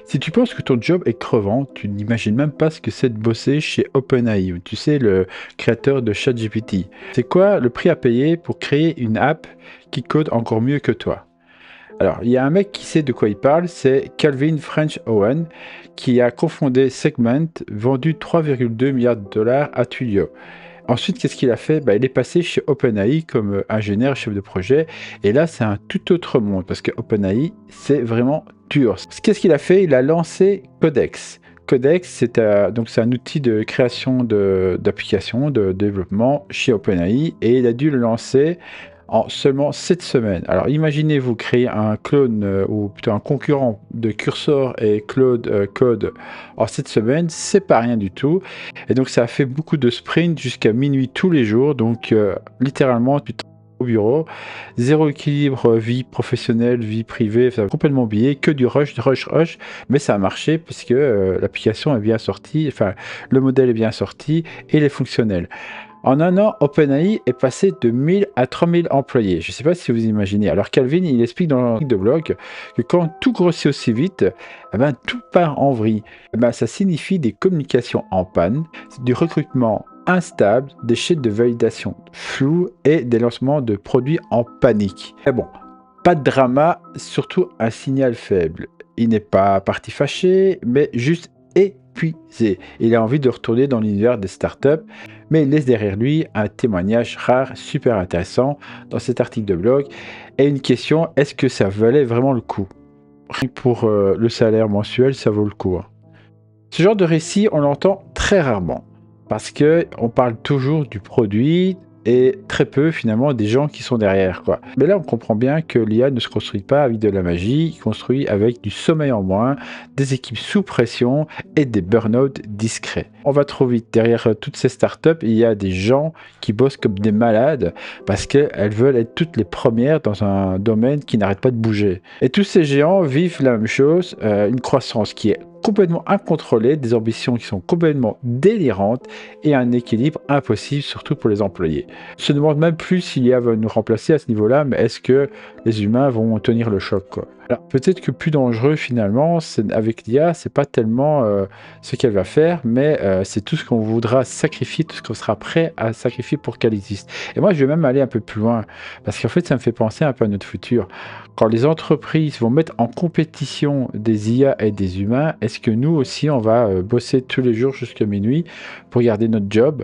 Si tu penses que ton job est crevant, tu n'imagines même pas ce que c'est de bosser chez OpenAI, tu sais, le créateur de ChatGPT. C'est quoi le prix à payer pour créer une app qui code encore mieux que toi? Alors, il y a un mec qui sait de quoi il parle, c'est Calvin French Owen, qui a cofondé Segment, vendu 3,2 milliards de dollars à Twilio. Ensuite, qu'est-ce qu'il a fait? Bah, il est passé chez OpenAI comme ingénieur, chef de projet. Et là, c'est un tout autre monde parce que OpenAI, c'est vraiment dur. Qu'est-ce qu'il a fait? Il a lancé Codex. Codex, c'est un outil de création d'applications, de développement chez OpenAI. Et il a dû le lancer en seulement 7 semaines. Alors imaginez-vous créer un clone ou plutôt un concurrent de Cursor et Claude Code en 7 semaines, c'est pas rien du tout. Et donc ça a fait beaucoup de sprints jusqu'à minuit tous les jours. Donc littéralement tu travailles au bureau, zéro équilibre vie professionnelle, vie privée, ça a complètement oublié, que du rush, rush, rush. Mais ça a marché puisque l'application est bien sortie, enfin le modèle est bien sorti et il est fonctionnel. En un an, OpenAI est passé de 1000 à 3000 employés. Je ne sais pas si vous imaginez. Alors Calvin, il explique dans l'article de blog que quand tout grossit aussi vite, eh ben, tout part en vrille. Eh ben, ça signifie des communications en panne, du recrutement instable, des chaînes de validation floues et des lancements de produits en panique. Mais bon, pas de drama, surtout un signal faible. Il n'est pas parti fâché, mais juste épuisé. Il a envie de retourner dans l'univers des startups, mais il laisse derrière lui un témoignage rare, super intéressant dans cet article de blog. Et une question, est-ce que ça valait vraiment le coup? Rien que pour le salaire mensuel, ça vaut le coup, hein. Ce genre de récit, on l'entend très rarement, parce que on parle toujours du produit et très peu finalement des gens qui sont derrière, quoi. Mais là, on comprend bien que l'IA ne se construit pas avec de la magie, il construit avec du sommeil en moins, des équipes sous pression et des burn-out discrets. On va trop vite. Derrière toutes ces startups, il y a des gens qui bossent comme des malades parce qu'elles veulent être toutes les premières dans un domaine qui n'arrête pas de bouger. Et tous ces géants vivent la même chose, une croissance qui est complètement incontrôlée, des ambitions qui sont complètement délirantes et un équilibre impossible, surtout pour les employés. On se demande même plus si l'IA va nous remplacer à ce niveau-là, mais est-ce que les humains vont tenir le choc, quoi. Alors peut-être que plus dangereux finalement, avec l'IA, c'est pas tellement ce qu'elle va faire, mais c'est tout ce qu'on voudra sacrifier, tout ce qu'on sera prêt à sacrifier pour qu'elle existe. Et moi, je vais même aller un peu plus loin, parce qu'en fait, ça me fait penser un peu à notre futur. Quand les entreprises vont mettre en compétition des IA et des humains, est-ce que nous aussi, on va bosser tous les jours jusqu'à minuit pour garder notre job?